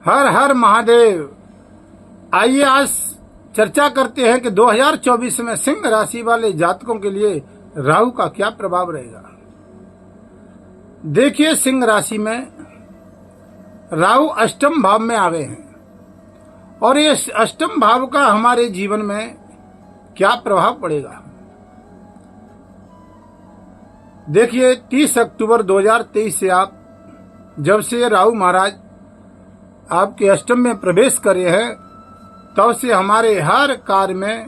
हर हर महादेव। आइए आज चर्चा करते हैं कि 2024 में सिंह राशि वाले जातकों के लिए राहु का क्या प्रभाव रहेगा। देखिए, सिंह राशि में राहु अष्टम भाव में आ गए हैं और ये अष्टम भाव का हमारे जीवन में क्या प्रभाव पड़ेगा। देखिए, 30 अक्टूबर 2023 से जब से राहु महाराज आपके अष्टम में प्रवेश करे हैं तब से हमारे हर कार्य में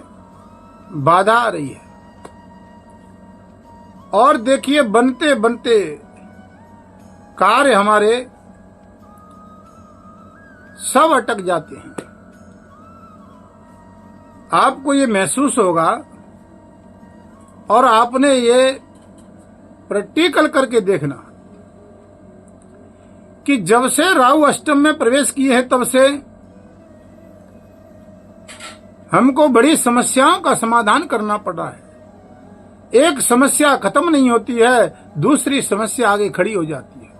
बाधा आ रही है और देखिए, बनते बनते कार्य हमारे सब अटक जाते हैं। आपको ये महसूस होगा और आपने ये प्रैक्टिकल करके देखना कि जब से राहु अष्टम में प्रवेश किए हैं तब से हमको बड़ी समस्याओं का समाधान करना पड़ रहा है। एक समस्या खत्म नहीं होती है, दूसरी समस्या आगे खड़ी हो जाती है।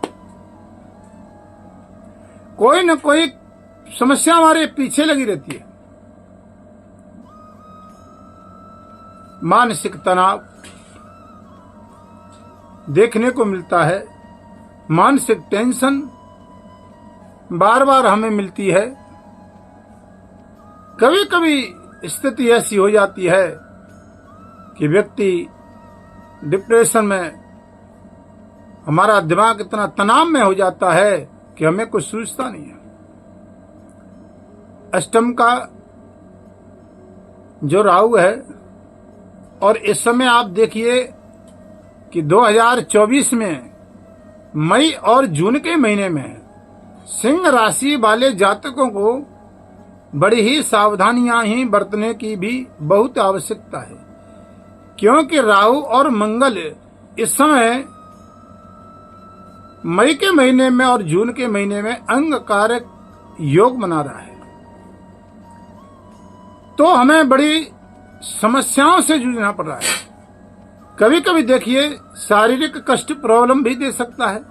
कोई न कोई समस्या हमारे पीछे लगी रहती है। मानसिक तनाव देखने को मिलता है, मानसिक टेंशन बार बार हमें मिलती है। कभी कभी स्थिति ऐसी हो जाती है कि व्यक्ति डिप्रेशन में, हमारा दिमाग इतना तनाव में हो जाता है कि हमें कुछ सूझता नहीं है। अष्टम का जो राहु है और इस समय आप देखिए कि 2024 में मई और जून के महीने में सिंह राशि वाले जातकों को बड़ी ही सावधानियां ही बरतने की भी बहुत आवश्यकता है, क्योंकि राहु और मंगल इस समय मई के महीने में और जून के महीने में अंग कारक योग बना रहा है। तो हमें बड़ी समस्याओं से जूझना पड़ रहा है। कभी कभी देखिए, शारीरिक कष्ट प्रॉब्लम भी दे सकता है,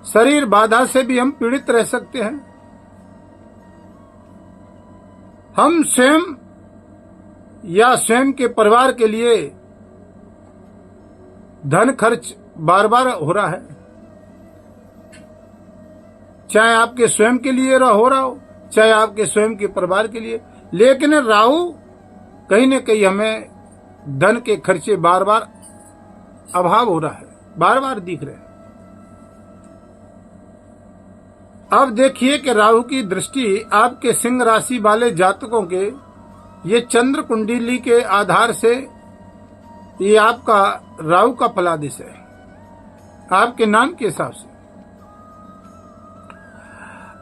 शरीर बाधा से भी हम पीड़ित रह सकते हैं। हम स्वयं या स्वयं के परिवार के लिए धन खर्च बार बार हो रहा है, चाहे आपके स्वयं के लिए हो रहा हो, चाहे आपके स्वयं के परिवार के लिए। लेकिन राहु कहीं न कहीं हमें धन के खर्चे बार बार अभाव हो रहा है, बार बार दिख रहे हैं। अब देखिए कि राहु की दृष्टि आपके सिंह राशि वाले जातकों के ये चंद्र कुंडली के आधार से ये आपका राहु का फलादेश है, आपके नाम के हिसाब से।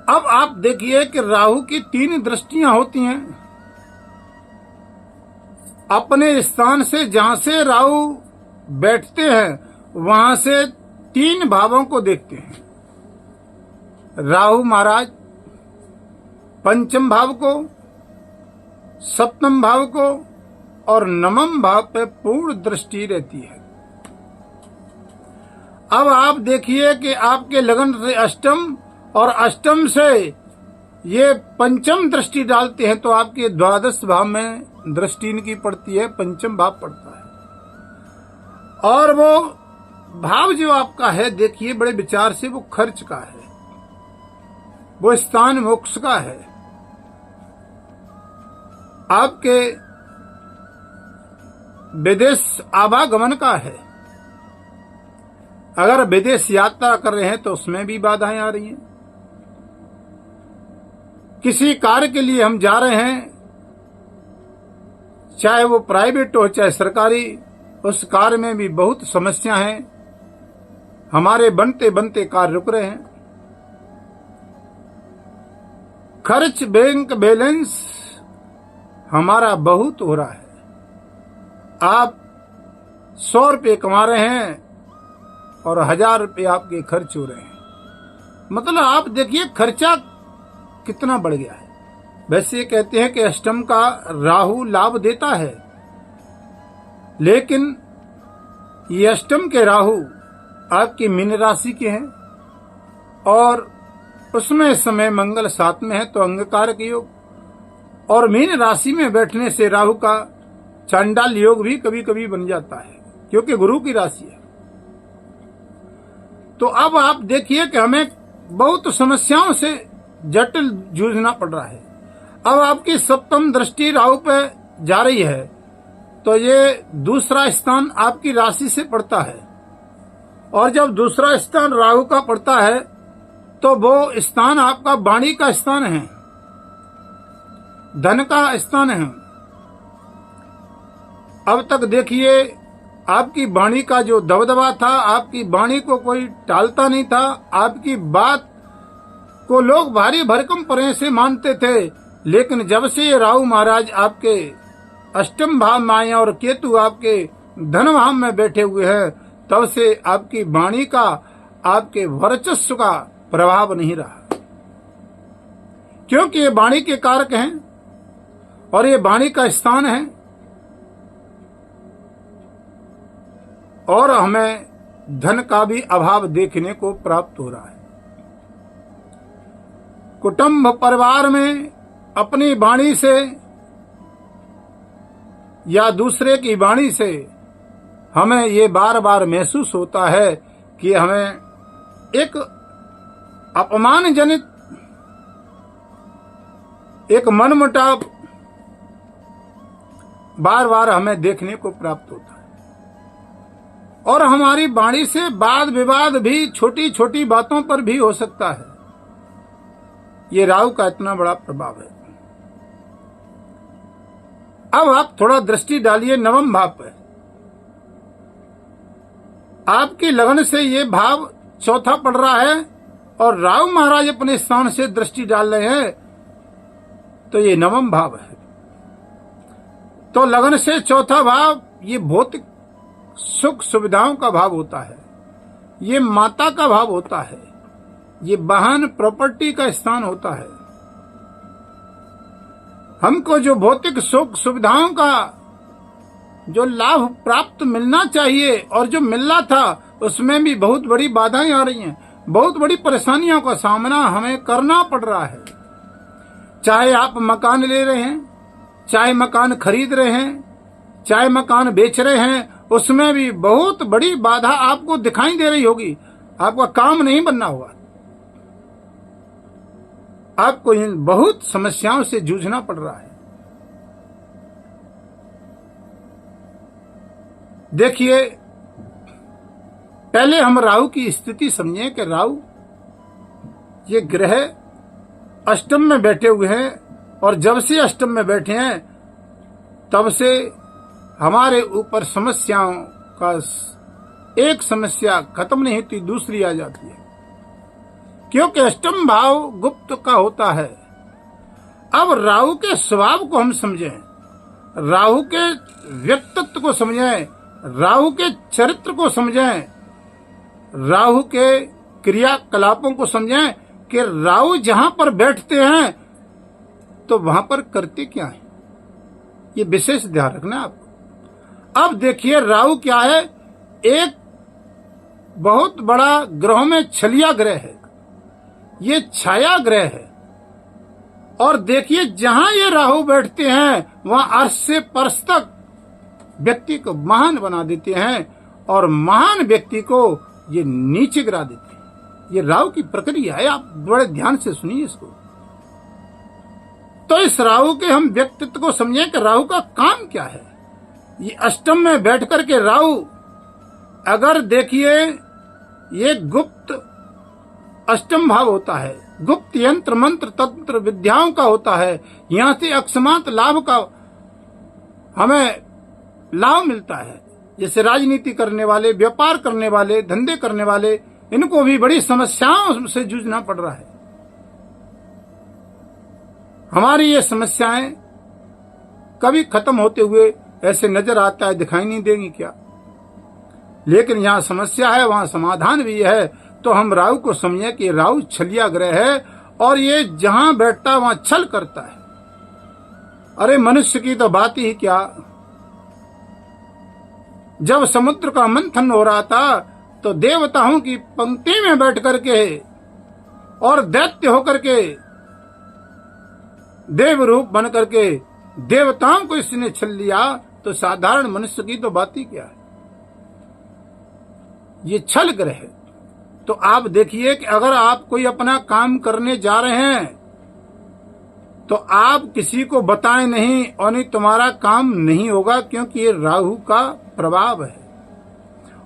अब आप देखिए कि राहु की 3 दृष्टियां होती हैं। अपने स्थान से जहां से राहु बैठते हैं वहां से 3 भावों को देखते हैं। राहु महाराज पंचम भाव को, सप्तम भाव को और नवम भाव पे पूर्ण दृष्टि रहती है। अब आप देखिए कि आपके लगन से अष्टम और अष्टम से ये पंचम दृष्टि डालते हैं तो आपके द्वादश भाव में दृष्टि इनकी पड़ती है, पंचम भाव पड़ता है। और वो भाव जो आपका है, देखिए बड़े विचार से, वो खर्च का है, वो स्थान मोक्ष का है, आपके विदेश आवागमन का है। अगर विदेश यात्रा कर रहे हैं तो उसमें भी बाधाएं आ रही हैं। किसी कार्य के लिए हम जा रहे हैं, चाहे वो प्राइवेट हो चाहे सरकारी, उस कार्य में भी बहुत समस्या है। हमारे बनते बनते कार्य रुक रहे हैं। खर्च, बैंक बैलेंस हमारा बहुत हो रहा है। आप 100 रुपये कमा रहे हैं और 1000 रुपये आपके खर्च हो रहे हैं। मतलब आप देखिए खर्चा कितना बढ़ गया है। वैसे कहते हैं कि अष्टम का राहु लाभ देता है, लेकिन ये अष्टम के राहु आपकी मीन राशि के हैं और उसमें समय मंगल साथ में है तो अंगकारक योग। और मीन राशि में बैठने से राहु का चांडाल योग भी कभी कभी बन जाता है, क्योंकि गुरु की राशि है। तो अब आप देखिए कि हमें बहुत समस्याओं से जटिल जूझना पड़ रहा है। अब आपकी सप्तम दृष्टि राहु पे जा रही है, तो ये दूसरा स्थान आपकी राशि से पड़ता है, और जब दूसरा स्थान राहु का पड़ता है तो वो स्थान आपका वाणी का स्थान है, धन का स्थान है। अब तक देखिए आपकी वाणी का जो दबदबा था, आपकी वाणी को कोई टालता नहीं था, आपकी बात को लोग भारी भरकम परे से मानते थे। लेकिन जब से ये राहु महाराज आपके अष्टम भाव में आए और केतु आपके धन भाव में बैठे हुए हैं, तब से आपकी वाणी का, आपके वर्चस्व का प्रभाव नहीं रहा, क्योंकि ये वाणी के कारक हैं और ये वाणी का स्थान है। और हमें धन का भी अभाव देखने को प्राप्त हो रहा है। कुटुंब परिवार में अपनी वाणी से या दूसरे की वाणी से हमें ये बार बार महसूस होता है कि हमें एक अपमानजनित, एक मनमुटाव बार बार हमें देखने को प्राप्त होता है। और हमारी वाणी से वाद विवाद भी छोटी छोटी बातों पर भी हो सकता है। ये राहु का इतना बड़ा प्रभाव है। अब आप थोड़ा दृष्टि डालिए नवम भाव पर। आपकी लगन से ये भाव चौथा पड़ रहा है और राहु महाराज अपने स्थान से दृष्टि डाल रहे हैं, तो ये नवम भाव है। तो लगन से चौथा भाव ये भौतिक सुख सुविधाओं का भाव होता है, ये माता का भाव होता है, ये वाहन प्रॉपर्टी का स्थान होता है। हमको जो भौतिक सुख सुविधाओं का जो लाभ प्राप्त मिलना चाहिए और जो मिल रहा था, उसमें भी बहुत बड़ी बाधाएं आ रही हैं, बहुत बड़ी परेशानियों का सामना हमें करना पड़ रहा है। चाहे आप मकान ले रहे हैं, चाहे मकान खरीद रहे हैं, चाहे मकान बेच रहे हैं, उसमें भी बहुत बड़ी बाधा आपको दिखाई दे रही होगी। आपका काम नहीं बनना हुआ, आपको इन बहुत समस्याओं से जूझना पड़ रहा है। देखिए, पहले हम राहु की स्थिति समझें कि राहु ये ग्रह अष्टम में बैठे हुए हैं, और जब से अष्टम में बैठे हैं तब से हमारे ऊपर समस्याओं का एक समस्या खत्म नहीं होती, दूसरी आ जाती है, क्योंकि अष्टम भाव गुप्त का होता है। अब राहु के स्वभाव को हम समझें, राहु के व्यक्तित्व को समझें, राहु के चरित्र को समझें, राहु के क्रियाकलापों को समझें कि राहु जहां पर बैठते हैं तो वहां पर करते क्या है, ये विशेष ध्यान रखना आपको। अब देखिए राहु क्या है, एक बहुत बड़ा ग्रहों में छलिया ग्रह है, ये छाया ग्रह है। और देखिए जहां ये राहु बैठते हैं वहां अर्श से परश तक व्यक्ति को महान बना देते हैं और महान व्यक्ति को ये नीचे गिरा देते हैं। ये राहु की प्रक्रिया है, आप बड़े ध्यान से सुनिए इसको। तो इस राहु के हम व्यक्तित्व को समझें कि राहु का काम क्या है। ये अष्टम में बैठ करके राहु, अगर देखिए ये गुप्त अष्टम भाव होता है, गुप्त यंत्र मंत्र तंत्र विद्याओं का होता है, यहां से अकस्मात लाभ का हमें लाभ मिलता है। जैसे राजनीति करने वाले, व्यापार करने वाले, धंधे करने वाले, इनको भी बड़ी समस्याओं से जूझना पड़ रहा है। हमारी ये समस्याएं कभी खत्म होते हुए ऐसे नजर आता है, दिखाई नहीं देंगी क्या? लेकिन यहाँ समस्या है, वहां समाधान भी है। तो हम राहु को समझें कि राहु छलिया ग्रह है और ये जहां बैठता है वहां छल करता है। अरे मनुष्य की तो बात ही क्या, जब समुद्र का मंथन हो रहा था तो देवताओं की पंक्ति में बैठ करके और दैत्य होकर के देव रूप बन करके देवताओं को इसने छल लिया, तो साधारण मनुष्य की तो बात ही क्या है। ये छल ग्रह है। तो आप देखिए कि अगर आप कोई अपना काम करने जा रहे हैं तो आप किसी को बताएं नहीं, और नहीं तुम्हारा काम नहीं होगा, क्योंकि ये राहु का प्रभाव है।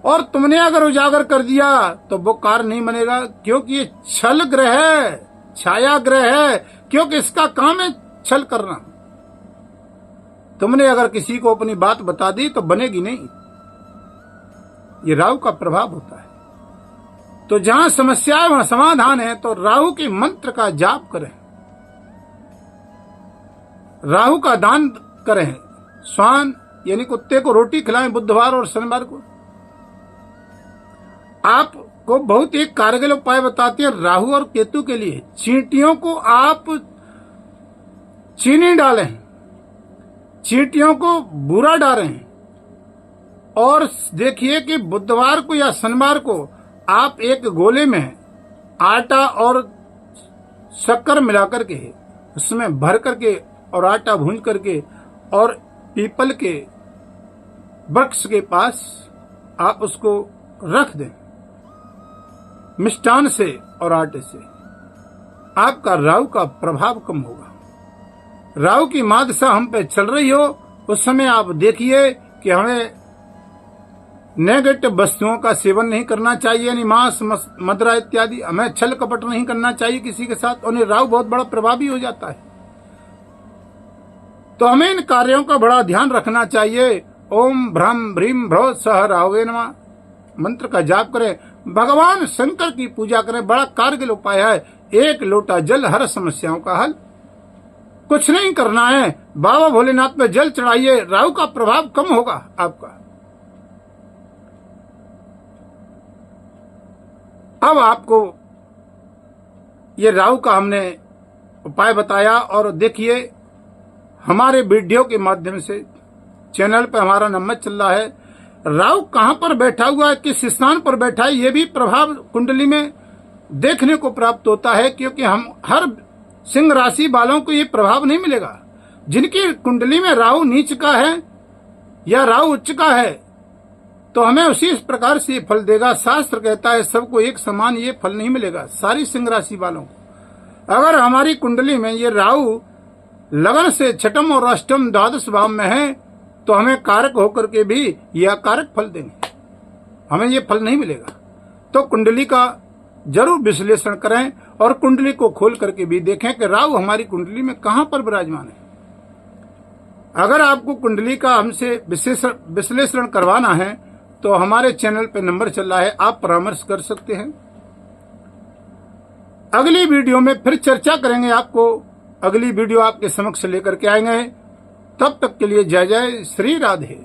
और तुमने अगर उजागर कर दिया तो वो कार्य नहीं बनेगा, क्योंकि ये छल ग्रह है, छाया ग्रह है, क्योंकि इसका काम है छल करना। तुमने अगर किसी को अपनी बात बता दी तो बनेगी नहीं। ये राहु का प्रभाव होता है। तो जहां समस्या है वहां समाधान है। तो राहु के मंत्र का जाप करें, राहु का दान करें, श्वान यानी कुत्ते को रोटी खिलाएं बुधवार और शनिवार को। आपको बहुत एक कारगर उपाय बताते हैं राहु और केतु के लिए। चींटियों को आप चीनी डालें, चींटियों को बूरा डालें, और देखिए कि बुधवार को या शनिवार को आप एक गोले में आटा और शक्कर मिलाकर के उसमें भर करके और आटा भून करके और पीपल के वृक्ष के पास आप उसको रख दें मिष्टान से और आटे से। आपका राहु का प्रभाव कम होगा। राहु की मादशा हम पे चल रही हो उस समय आप देखिए कि हमें नेगेटिव वस्तुओं का सेवन नहीं करना चाहिए, यानी मांस मदिरा इत्यादि। हमें छल कपट नहीं करना चाहिए किसी के साथ, और राहु बहुत बड़ा प्रभावी हो जाता है। तो हमें इन कार्यों का बड़ा ध्यान रखना चाहिए। ओम भ्रम भ्रीम भ्रो सह राहुवे नमः मंत्र का जाप करें, भगवान शंकर की पूजा करें। बड़ा कारगर उपाय है। एक लोटा जल हर समस्याओं का हल। कुछ नहीं करना है, बाबा भोलेनाथ पे जल चढ़ाइए, राहु का प्रभाव कम होगा आपका। अब आपको ये राहु का हमने उपाय बताया, और देखिए हमारे वीडियो के माध्यम से चैनल पर हमारा नंबर चल रहा है। राहु कहां पर बैठा हुआ है, किस स्थान पर बैठा है, ये भी प्रभाव कुंडली में देखने को प्राप्त होता है, क्योंकि हम हर सिंह राशि वालों को ये प्रभाव नहीं मिलेगा। जिनकी कुंडली में राहु नीच का है या राहु उच्च का है तो हमें उसी प्रकार से फल देगा। शास्त्र कहता है सबको एक समान ये फल नहीं मिलेगा, सारी सिंह राशि वालों को। अगर हमारी कुंडली में ये राहु लगन से छठम और अष्टम द्वादश भाव में है तो हमें कारक होकर के भी ये अकारक फल देंगे, हमें ये फल नहीं मिलेगा। तो कुंडली का जरूर विश्लेषण करें और कुंडली को खोल करके भी देखें कि राहु हमारी कुंडली में कहां पर विराजमान है। अगर आपको कुंडली का हमसे विश्लेषण करवाना है तो हमारे चैनल पे नंबर चल रहा है, आप परामर्श कर सकते हैं। अगली वीडियो में फिर चर्चा करेंगे, आपको अगली वीडियो आपके समक्ष लेकर के आएंगे। तब तक के लिए जय जय श्री राधे।